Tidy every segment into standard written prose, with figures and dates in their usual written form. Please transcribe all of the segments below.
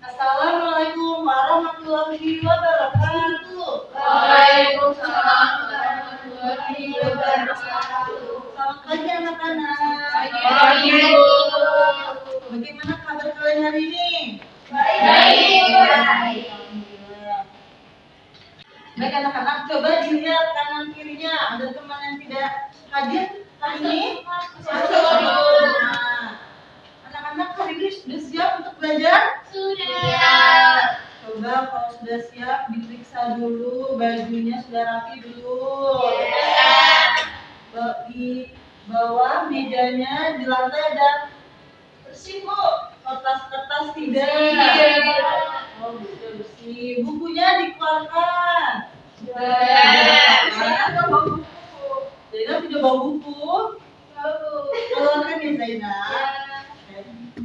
Assalamualaikum warahmatullahi wabarakatuh. Waalaikumsalam warahmatullahi wabarakatuh. Selamat pagi anak-anak. Pagi, Bu. Bagaimana kabar kalian hari ini? Baik. Alhamdulillah. Baik anak-anak, coba dilihat kanan kirinya. Ada teman yang tidak hadir hari ini? Nah, anak-anak hari ini sudah siap untuk belajar? Sudah. Coba kalau sudah siap diperiksa dulu, bajunya sudah rapi dulu. Di bawah mejanya, di lantai ada bersih Bu, kertas-kertas tidak. Oh bersih. Bukunya dikeluarkan. Zainab bawa buku. Zainab sudah bawa buku. Keluarkan ya Zainab.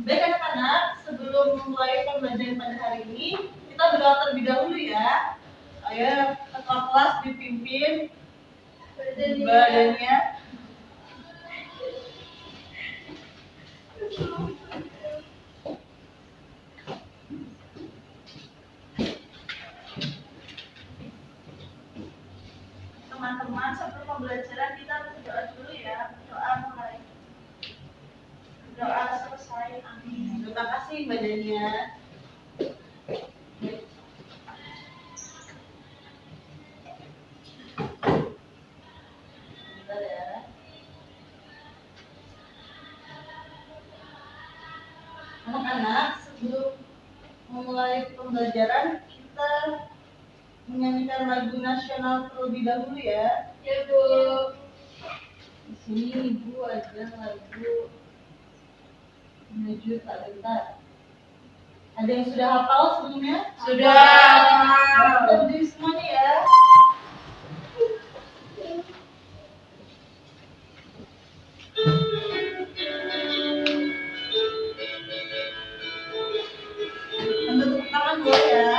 Baik anak-anak, sebelum memulai pembelajaran pada hari ini, kita berdoa terlebih dahulu ya. Ayo ketua kelas dipimpin badannya. Teman-teman, sebelum pembelajaran kita berdoa dulu ya. Berdoa mulai. Doa selesai. Amin. Terima kasih badannya. Bentar ya. Anak-anak, sebelum memulai pembelajaran kita menyanyikan lagu nasional terlebih dahulu ya. Ya, Bu. Di sini Ibu ada lagu menuju tak bentar. Ada yang sudah hafal sebelumnya? Sudah. Berdiri semuanya ya. Ambil tepuk tangan dulu ya.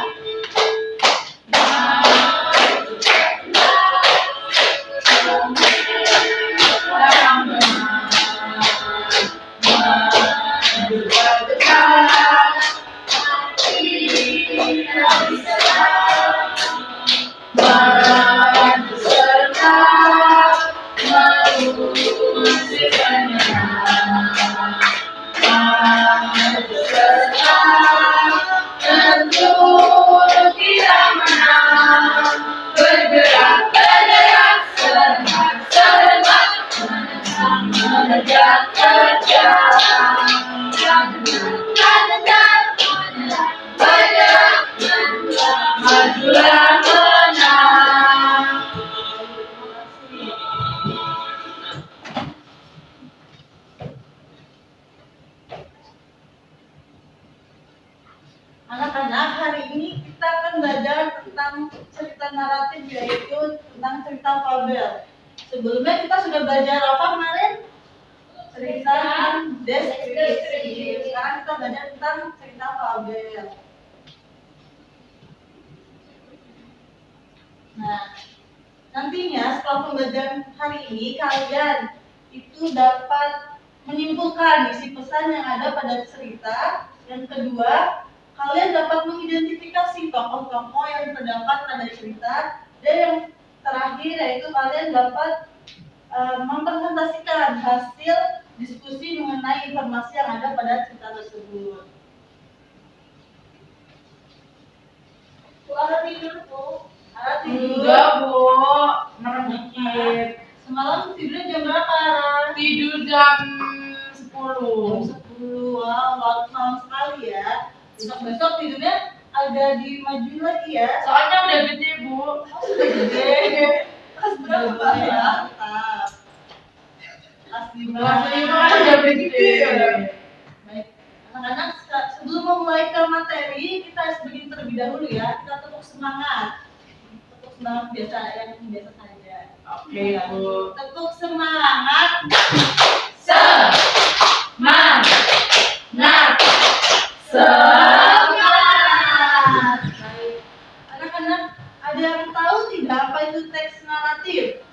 Anak-anak, hari ini kita akan belajar tentang cerita naratif, yaitu tentang cerita fabel. Sebelumnya kita sudah belajar apa kemarin? Cerita deskripsi. Sekarang kita belajar tentang cerita fabel. Nah, nantinya setelah pembelajaran hari ini kalian itu dapat menyimpulkan isi pesan yang ada pada cerita. Yang kedua, kalian dapat mengidentifikasi tokoh-tokoh yang terdapat pada cerita. Dan yang terakhir yaitu kalian dapat mempresentasikan hasil diskusi mengenai informasi yang ada pada cerita tersebut. Bu, ada tidur Bu? Ada tidur? Enggak, Bu. Merem dikit. Semalam tidurnya jam berapa? Tidur jam 10. Jam 10. Wow, malam sekali ya. Besok tidurnya agak dimaju lagi ya. Soalnya udah gede, Bu. Sudah gede. Kelas berapa ya? Mantap. Kelas 5. Kelas 5 udah gede. Baik. Anak-anak, sebelum memulai ke materi, kita harus begini terlebih dahulu ya. Kita tepuk semangat. Tepuk semangat biasa yang biasa saja. Oke, Bu. Tepuk semangat. Semangat. Semangat. Baik. Anak-anak, ada yang tahu tidak apa itu teks naratif?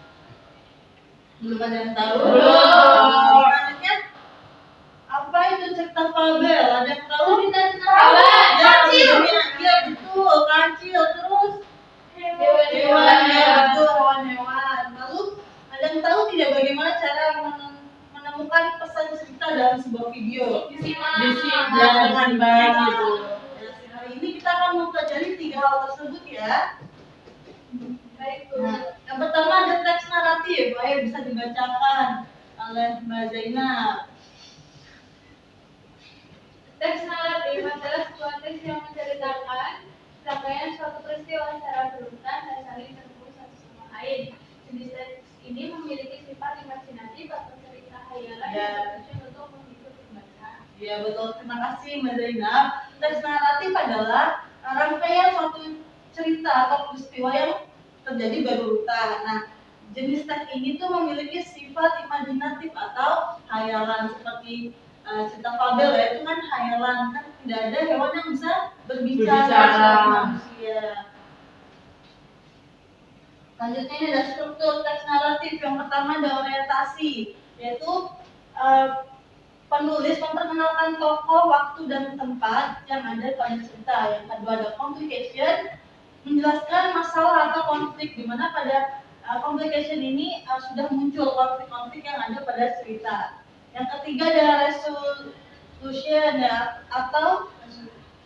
Belum ada yang tahu? Belum. Selanjutnya, apa itu cerita fabel? Ada yang tahu? Fabel. Ya, dengan baik gitu. Hari ini kita akan mempelajari 3 hal tersebut ya. Baik, Bu. Nah, yang pertama ada teks naratif, ayo bisa dibacakan oleh Mbak Zainab. Teks naratif adalah sebuah teks yang menceritakan rangkaian suatu peristiwa secara berurutan dan saling terhubung satu sama lain. Jenis teks ini memiliki sifat imajinatif atau cerita hayalan Ya. yang bertujuan untuk menghibur pembaca. Ya betul, terima kasih Mbak Zainab. Teks naratif adalah rangkaian suatu cerita atau peristiwa yang terjadi berurutan. Nah, jenis teks ini tuh memiliki sifat imajinatif atau hayalan seperti cerita fabel ya, itu kan hayalan, kan tidak ada hewan yang bisa berbicara Berbicara. seperti manusia. Selanjutnya ini ada struktur teks naratif. Yang pertama ada orientasi, yaitu penulis memperkenalkan tokoh, waktu, dan tempat yang ada pada cerita. Yang kedua ada complication, menjelaskan masalah atau konflik, di mana pada complication ini sudah muncul konflik-konflik yang ada pada cerita. Yang ketiga ada resolution ya, atau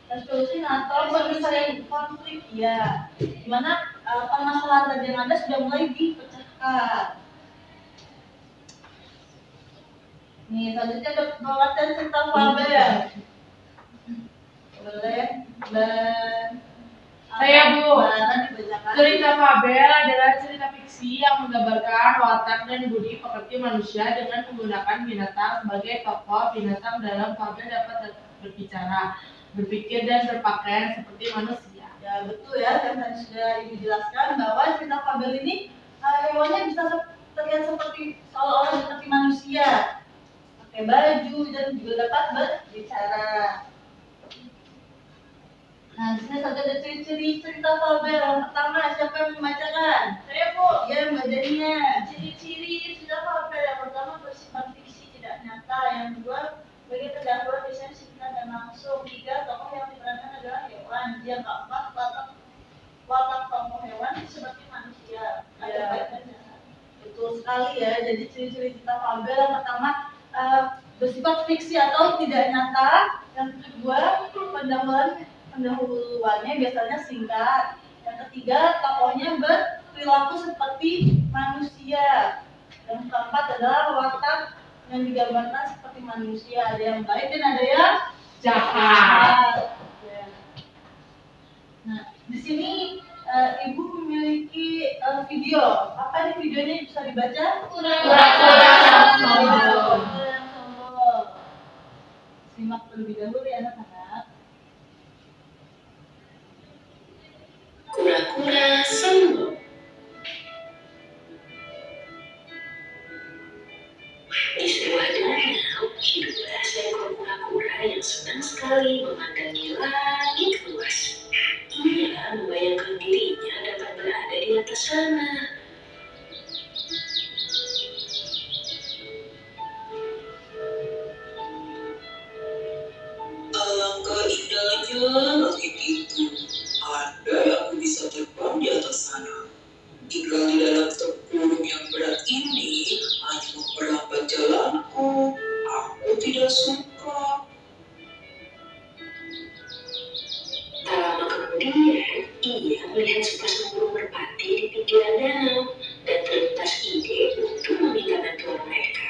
resolution atau penyelesaian konflik ya, di mana permasalahan yang ada sudah mulai dipecahkan. Nih, selanjutnya ada pengertian cerita fabel. Boleh, Saya, Bu. dibacakan. Cerita fabel adalah cerita fiksi yang menggambarkan watak dan budi pekerti manusia dengan menggunakan binatang sebagai tokoh. Binatang dalam fabel dapat berbicara, berpikir, dan berpakaian seperti manusia. Ya betul ya, dan tadi sudah Ibu jelaskan bahwa cerita fabel ini hewannya bisa terlihat seperti seolah-olah seperti manusia, pakai baju dan juga dapat berbicara. Nah, di sini ada ciri-ciri cerita fabel. Yang pertama, siapa yang membacakan? Saya, Bu. Ya, bacanya. Ciri-ciri cerita fabel yang pertama bersifat fiksi tidak nyata. Yang kedua, bagi terdahulu biasanya singkat dan langsung. Tiga, tokoh yang diperankan adalah hewan. Yang keempat, watak tokoh hewan seperti manusia. Ada Ya. baik dan jahat. Betul sekali ya. Jadi ciri-ciri cerita fabel yang pertama bersifat fiksi atau tidak nyata. Yang kedua, pendahuluannya biasanya singkat. Yang ketiga, tokohnya berperilaku seperti manusia. Yang keempat adalah watak yang digambarkan seperti manusia. Ada yang baik dan ada yang Jahat. Ya. Nah, di sini Ibu memiliki video. Apa nih videonya bisa dibaca? Kura-kura yang sombong. Kura-kura yang sombong. Simak terlebih dahulu ya anak-anak. Kura-kura sombong. Di sebuah danau hiduplah seekor kura-kura yang senang sekali memandangi langit luas. Ia membayangkan dirinya dapat berada di atas sana. Alangkah indahnya langit itu. Andai aku bisa terbang di atas sana. Tinggal di dalam tempurung yang berat ini hanya memperlambat jalanku. Aku tidak suka. Tak lama kemudian, ia melihat sepasang burung merpati di pinggiran danau dan terlintas ide untuk meminta bantuan mereka.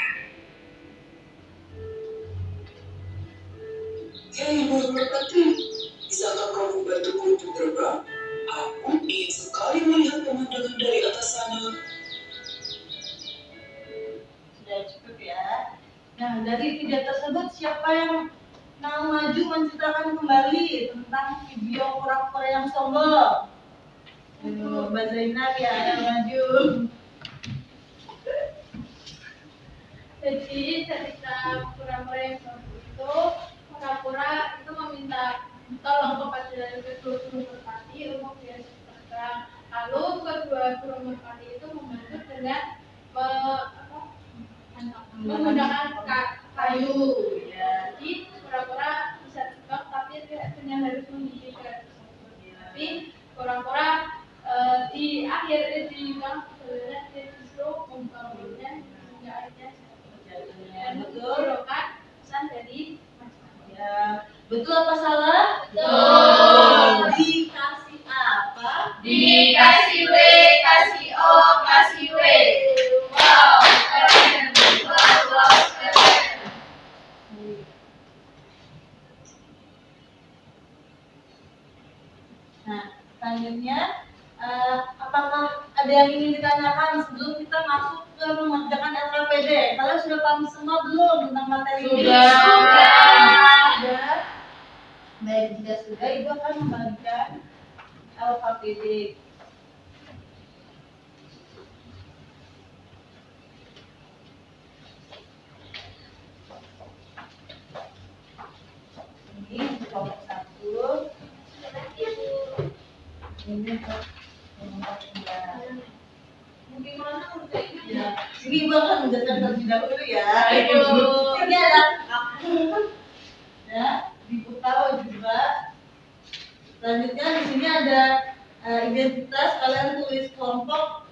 Hei burung merpati, bisakah kamu bantuku untuk terbang? Aku ingin sekali melihat pemandangan dari atas sana. Sudah cukup ya. Nah, dari video tersebut siapa yang mau maju menceritakan kembali tentang video kura-kura yang sombong? Mbak Zainab ya yang maju. Jadi cerita kura-kura yang sombong itu, kura-kura itu meminta tolong kepada kedua burung merpati untuk biasa terbang. Lalu kedua burung merpati itu membantu dengan menggunakan kayu. Ya. Jadi kura-kura bisa terbang tapi hanya harus mengisi garis tersebut. Tapi kura-kura di akhir di bawah sebenarnya dia justru membangunnya hingga akhirnya Ya, dan betul. mengumpulkan pesan dari masyarakat. Betul apa salah? Betul. Dikasih apa? Dikasih W, kasih O, kasih W. Wow, keren. Wow, keren. Nah, selanjutnya apakah ada yang ingin ditanyakan sebelum kita masuk ke mengerjakan LKPD? Kalian sudah paham semua belum tentang materi ini? Sudah. Baik, jika sudah, Ibu akan membagikan LKPD. Ini untuk kelompok 1. Ini untuk kelompok 2. Gimana ngerjainnya? Ya, ini Ibu akan menjelaskan terlebih dahulu ya. Baik, Ibu. Ini ada ya, dibuka juga. Selanjutnya di sini ada identitas, kalian tulis kelompok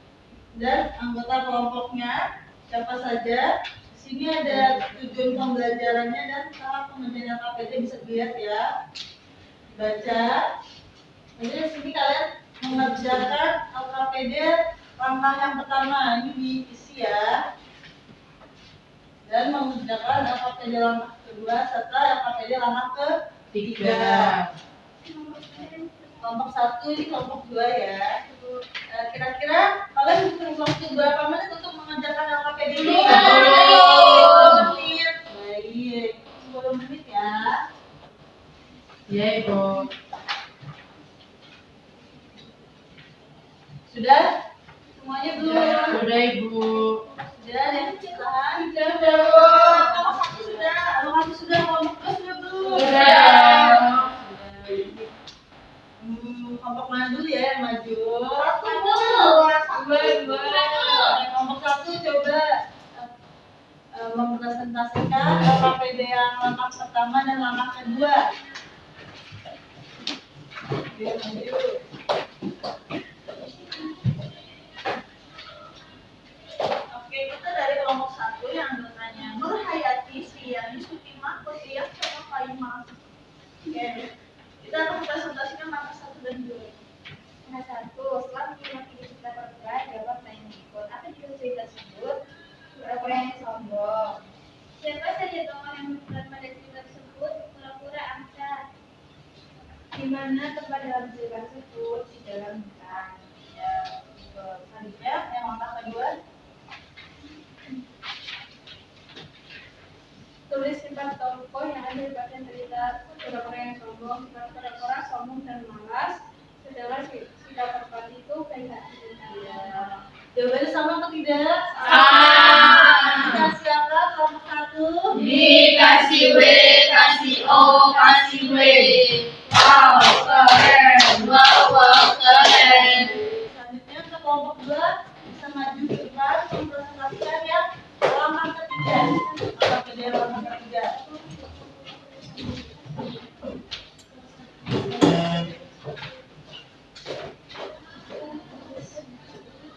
dan anggota kelompoknya siapa saja. Di sini ada tujuan pembelajarannya dan cara pengerjaan LKPD, bisa dilihat ya. Baca. Jadi di sini kalian mengerjakan LKPD langkah yang pertama, ini diisi ya. Dan mengerjakan LKPD langkah kedua serta LKPD langkah ketiga. Kelompok 1 ini kelompok 2 ya. Kira-kira kalian butuh waktu berapa menit untuk mengerjakan LKPD ini? 10 menit. Baik, 10 menit ya. Iya, Ibu. Sudah? Semuanya belum? Sudah, Ibu. Sudah, yang silahkan. Sudah, Bu. Kelompok 1 sudah. Kelompok 1 sudah, kelompok 2 sudah belum? Sudah. Kelompok mana dulu ya yang maju? Kelompok 1 coba mempresentasikan LKPD yang langkah pertama dan langkah kedua. Oke, maju. Oke, kita dari kelompok 1 yang anggotanya Nur Hayati, Sriani, Sutima, Kotiak, sama Kaima. Oke, kita akan presentasikan langkah 1 dan 2. Langkah 1, setelah menerima video kita perbuatan, jawab pertanyaan berikut. Apa judul cerita tersebut? Pura-pura yang sombong. Siapa saja tokoh yang berperan pada cerita tersebut? Pura-pura angsa. Di mana tempat dalam cerita tersebut? Di dalam hutan. Ya, selanjutnya yang langkah kedua. Tulis sifat tokoh yang ada di bagian cerita. Pura-pura yang sombong. Sifat pura-pura sombong dan malas. Sedangkan sikap tepat itu baik hati. Jawabannya sama atau tidak? Sama. Dikasih apa kelompok 1? Dikasih W, kasih O, kasih W. Wow, keren. Wow, keren. Selanjutnya ke kelompok 2, bisa maju ke depan mempresentasikan yang langkah ketiga. LKPD langkah ketiga.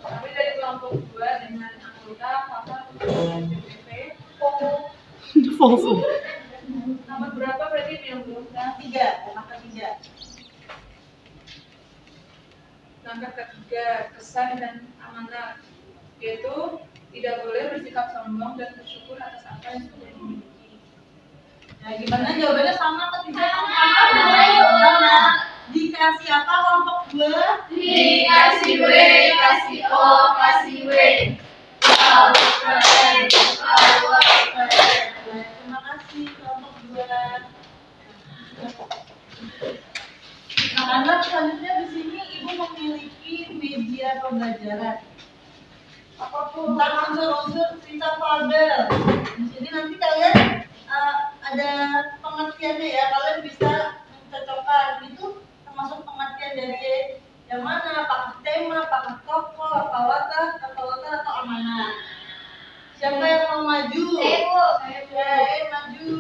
Kami dari kelompok 2 dengan anggota Papa BPP. Nomor berapa berarti yang belum? Yang 3, langkah ketiga. Langkah ketiga, kesan dan amanat, yaitu tidak boleh bersikap sombong dan bersyukur atas apa yang sudah dimiliki. Nah, gimana jawabannya sama atau tidak? Sama. Dikasih apa kelompok 2? Dikasih W, kasih O, kasih W. Wow, keren. Wow, keren. Baik, terima kasih kelompok 2. Nah, anak selanjutnya di sini Ibu memiliki media pembelajaran. Tentang unsur-unsur cerita fabel. Di sini nanti kalian ada pengertiannya ya, kalian bisa mencocokkan itu termasuk pengertian dari yang mana, apakah tema, apakah tokoh, apa watak atau amanah. Siapa yang mau maju? Saya maju.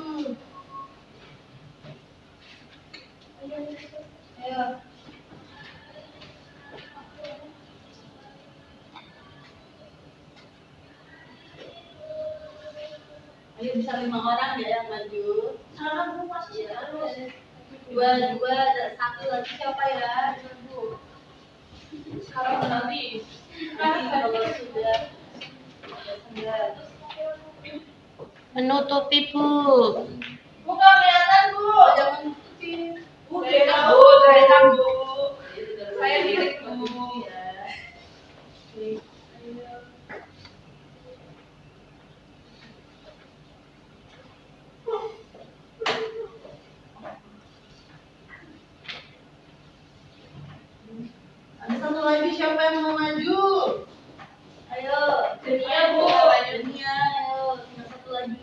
Ayo. Ayo bisa 5 orang ya yang maju. Salah Bu, masih ada. dua, dan satu lagi siapa ya? Bu. Sekarang nanti. Nanti kalau sudah. Menutupi, Bu. Buka kelihatan Bu, jangan tutupin. Direkam, Bu. Direkam, Bu. Saya milik, Bu. Ada satu lagi siapa yang mau maju? Ayo, Denia, Bu. Denia, ayo, tinggal satu lagi.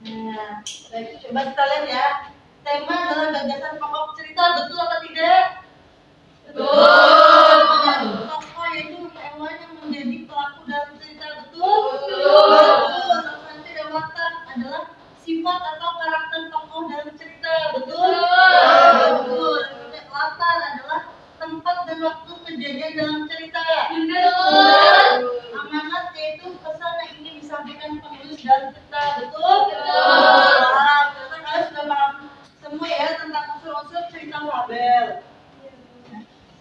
Nah, baik, coba kita lihat ya. Tema adalah gagasan pokok cerita, betul apa tidak? Betul. Tokoh yaitu hewan yang menjadi pelaku dalam cerita, betul? Betul. Betul. Nanti dan watak adalah sifat atau karakter tokoh dalam cerita, betul? Betul. Latar adalah tempat dan waktu kejadian dalam cerita. Amanat yaitu pesan yang ingin disampaikan penulis dalam cerita, betul? Nah, ternyata kalian sudah paham semua ya tentang unsur-unsur cerita fabel.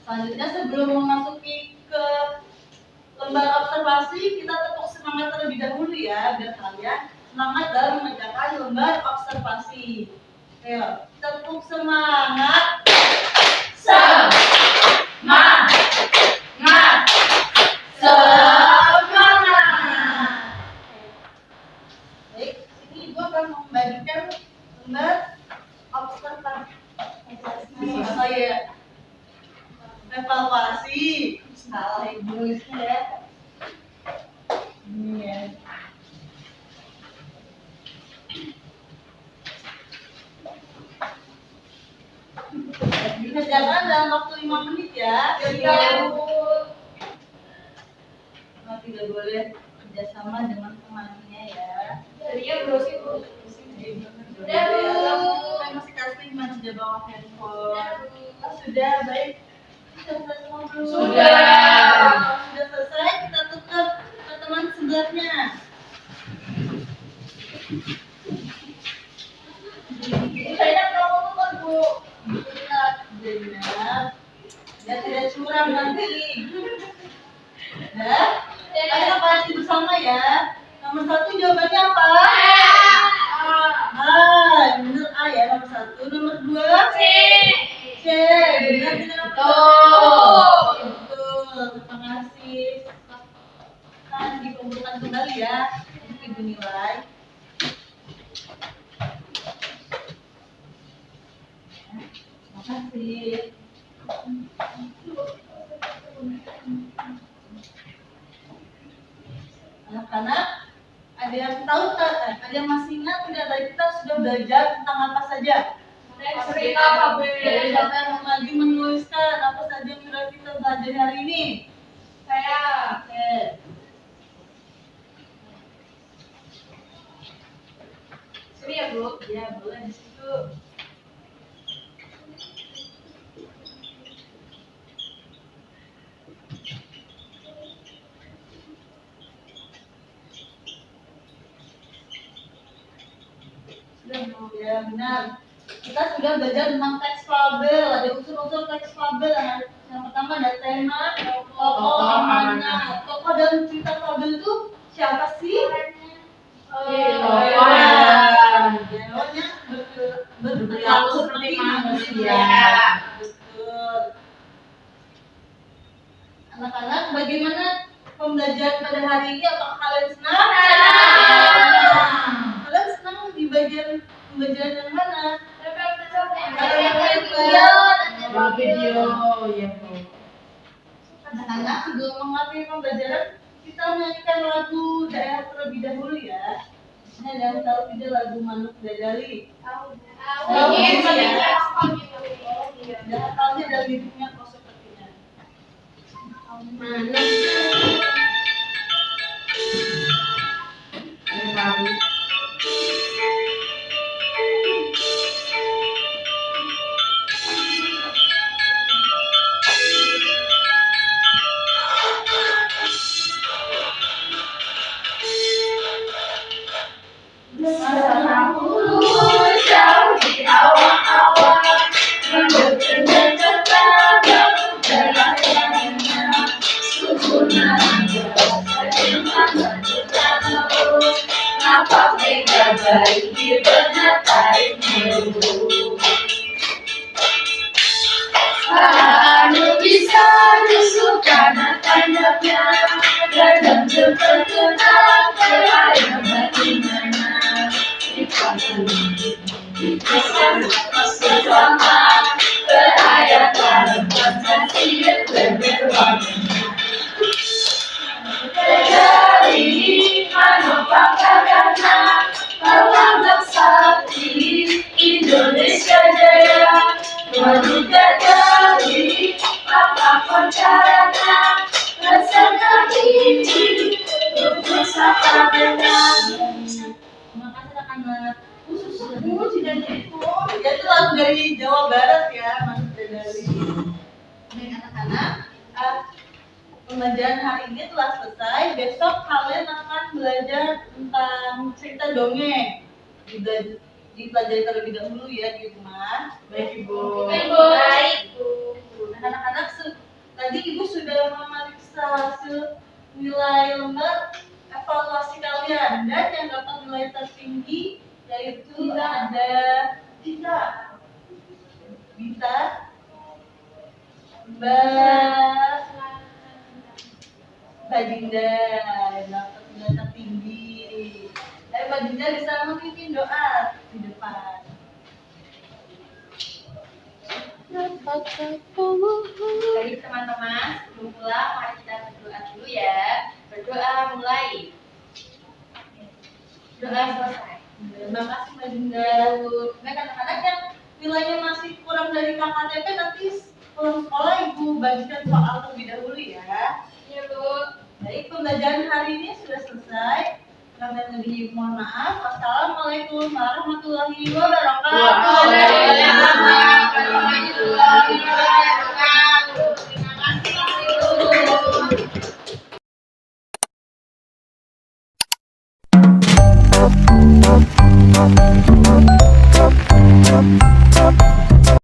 Selanjutnya sebelum memasuki ke lembar observasi, kita tepuk semangat terlebih dahulu ya, biar kalian semangat dalam mengerjakan lembar observasi. Ayo, tepuk semangat. Baik, ini Ibu akan membagikan lembar observasi. Saya evaluasi. Salah Ibu nulisnya ya. Ini ya. Dikerjakan dalam waktu 5 menit ya. Tidak boleh kerjasama dengan temannya ya. Masih casting masih bawa handphone. Sudah baik. Sudah selesai semua belum? Sudah selesai, kita tukar ke teman sebelahnya. Saya kamu tukar Bu. Ingat, benar. Ya tidak curang nanti. Ya, ayo pasti bersama ya. Nomor 1 jawabannya apa? Bener A ya nomor 1. Nomor 2? C. Benar tidak? Betul. Terima kasih. Akan dikumpulkan kembali ya untuk Ibu nilai. Terima kasih. Anak-anak, ada yang tahu tak? Ada yang masih ingat tidak tadi kita sudah belajar tentang apa saja? Cerita fabel. Jadi siapa yang mau lagi menuliskan apa saja yang sudah kita belajar hari ini? Saya. Oke. Sini ya, Bu. Ya boleh di situ. Sudah Bu, ya benar. Kita sudah belajar tentang teks fabel. Ada unsur-unsur teks fabel. Yang pertama ada tema, tokoh, amanat. Tokoh dalam cerita fabel itu siapa sih? Hewannya berperilaku seperti manusia. Betul. Anak-anak, bagaimana pembelajaran pada hari ini? Apakah kalian senang? Kalian senang di bagian pembelajaran yang mana? Video, ya, Bu. Anak-anak sebelum mengakhiri pembelajaran kita menyanyikan lagu daerah terlebih dahulu ya. Ini ada yang tahu tidak lagu Manuk Dadali? Dan tahunya ada liriknya kok sepertinya. Anu bisa disukan tandanya dalam berpegang berayam bagaimana bersama berayam dalam fantasi berwarna dari manufakturnya Perlambang Sakti Indonesia Jaya Manusia dari apapun caranya Rasakan ini untuk sapa benang. Makasih anak-anak. Cidanti itu ya itu lagu dari Jawa Barat ya, Mas Cidanti. Baik anak-anak, pembelajaran hari ini telah selesai. Besok kalian akan belajar tentang cerita dongeng. Dipelajari terlebih dahulu ya di rumah. Baik Ibu. Baik, Bu. Nah, anak-anak tadi Ibu sudah memeriksa hasil nilai lembar evaluasi kalian dan yang dapat nilai tertinggi yaitu ada Dita, Mbak Dinda yang dapat nilai tertinggi. Mbak Dinda bisa memimpin doa di depan. Baik teman-teman, sebelum pulang mari kita berdoa dulu ya. Berdoa mulai. Doa selesai. Terima kasih Mbak Dinda. Baik anak-anak yang nilainya masih kurang dari KKTP nanti pulang sekolah Ibu bagikan soal terlebih dahulu ya. Iya, Bu. Baik, pembelajaran hari ini sudah selesai. Kurang dan lebih mohon maaf. Wassalamualaikum warahmatullahi wabarakatuh. Waalaikumsalam warahmatullahi wabarakatuh. Terima kasih.